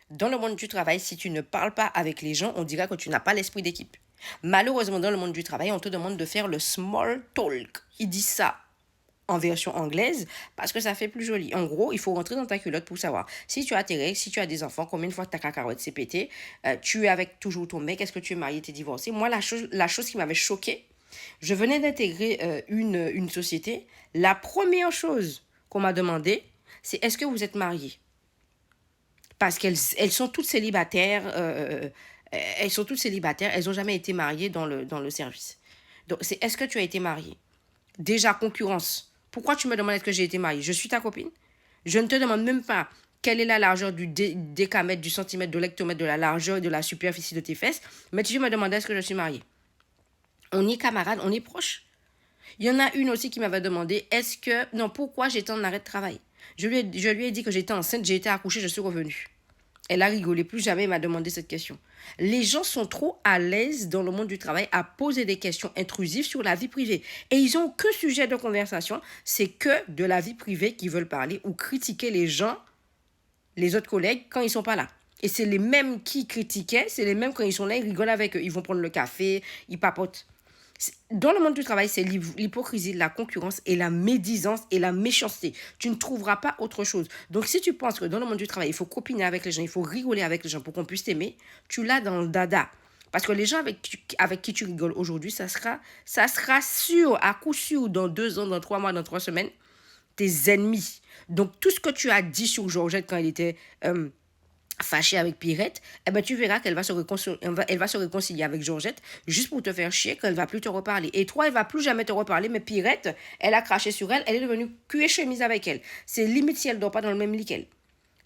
Dans le monde du travail, si tu ne parles pas avec les gens, on dira que tu n'as pas l'esprit d'équipe. Malheureusement, dans le monde du travail, on te demande de faire le small talk. Ils disent ça en version anglaise parce que ça fait plus joli. En gros, il faut rentrer dans ta culotte pour savoir si tu as tes règles, si tu as des enfants, combien de fois ta cacahuète s'est pétée, tu es avec toujours ton mec, est-ce que tu es marié, tu es divorcé. Moi, la chose qui m'avait choquée, je venais d'intégrer une société. La première chose qu'on m'a demandé, c'est est-ce que vous êtes marié? Parce qu'elles sont toutes célibataires. Elles sont toutes célibataires. Elles n'ont jamais été mariées dans le service. Donc, c'est est-ce que tu as été marié? Déjà, concurrence. Pourquoi tu me demandes est-ce que j'ai été mariée? Je suis ta copine. Je ne te demande même pas quelle est la largeur du décamètre, du centimètre, de l'hectomètre, de la largeur et de la superficie de tes fesses. Mais tu me demandais est-ce que je suis mariée. On est camarades, on est proches. Il y en a une aussi qui m'avait demandé est-ce que. Non, pourquoi j'étais en arrêt de travail. Je lui ai dit que j'étais enceinte, j'ai été accouchée, je suis revenue. Elle a rigolé, plus jamais elle m'a demandé cette question. Les gens sont trop à l'aise dans le monde du travail à poser des questions intrusives sur la vie privée. Et ils n'ont que sujet de conversation, c'est que de la vie privée qu'ils veulent parler ou critiquer les gens, les autres collègues, quand ils ne sont pas là. Et c'est les mêmes qui critiquaient, c'est les mêmes quand ils sont là, ils rigolent avec eux. Ils vont prendre le café, ils papotent. Dans le monde du travail, c'est l'hypocrisie, la concurrence et la médisance et la méchanceté. Tu ne trouveras pas autre chose. Donc, si tu penses que dans le monde du travail, il faut copiner avec les gens, il faut rigoler avec les gens pour qu'on puisse t'aimer, tu l'as dans le dada. Parce que les gens avec qui tu rigoles aujourd'hui, ça sera sûr, à coup sûr, dans 2 ans, dans 3 mois, dans 3 semaines, tes ennemis. Donc, tout ce que tu as dit sur Georgette quand elle était fâchée avec Pierrette, eh ben, tu verras qu'elle va se réconcilier avec Georgette juste pour te faire chier, qu'elle va plus te reparler. Et toi, elle va plus jamais te reparler, mais Pierrette, elle a craché sur elle, elle est devenue cul et chemise avec elle. C'est limite si elle ne dort pas dans le même lit qu'elle.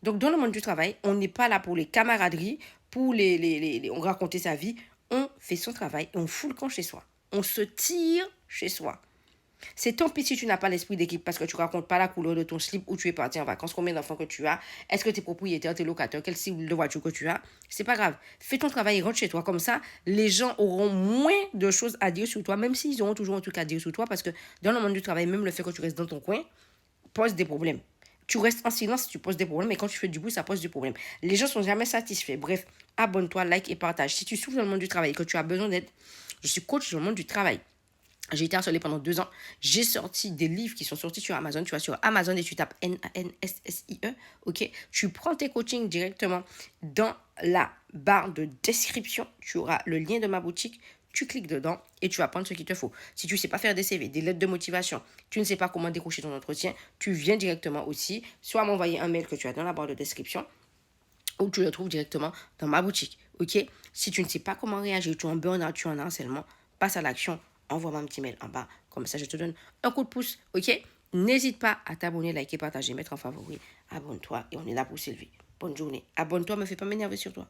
Donc, dans le monde du travail, on n'est pas là pour les camaraderies, pour on raconter sa vie. On fait son travail et on fout le camp chez soi. On se tire chez soi. C'est tant pis si tu n'as pas l'esprit d'équipe parce que tu racontes pas la couleur de ton slip où tu es parti en vacances, combien d'enfants que tu as, est-ce que tu es propriétaire, tu es locataire, quel style de voiture que tu as. C'est pas grave. Fais ton travail et rentre chez toi. Comme ça, les gens auront moins de choses à dire sur toi, même s'ils auront toujours un truc à dire sur toi parce que dans le monde du travail, même le fait que tu restes dans ton coin pose des problèmes. Tu restes en silence, tu poses des problèmes, et quand tu fais du bruit, ça pose des problèmes. Les gens sont jamais satisfaits. Bref, abonne-toi, like et partage. Si tu souffres dans le monde du travail et que tu as besoin d'aide, je suis coach dans le monde du travail. J'ai été harcelée pendant 2 ans. J'ai sorti des livres qui sont sortis sur Amazon. Tu vas sur Amazon et tu tapes Nansie. Ok. Tu prends tes coachings directement dans la barre de description. Tu auras le lien de ma boutique. Tu cliques dedans et tu vas prendre ce qu'il te faut. Si tu ne sais pas faire des CV, des lettres de motivation, tu ne sais pas comment décrocher ton entretien, tu viens directement aussi, soit m'envoyer un mail que tu as dans la barre de description, ou tu le trouves directement dans ma boutique. Ok. Si tu ne sais pas comment réagir, tu es en burn-out, tu es en harcèlement, passe à l'action. Envoie-moi un petit mail en bas. Comme ça, je te donne un coup de pouce. Ok? N'hésite pas à t'abonner, liker, partager, mettre en favori. Abonne-toi et on est là pour s'élever. Bonne journée. Abonne-toi, me fais pas m'énerver sur toi.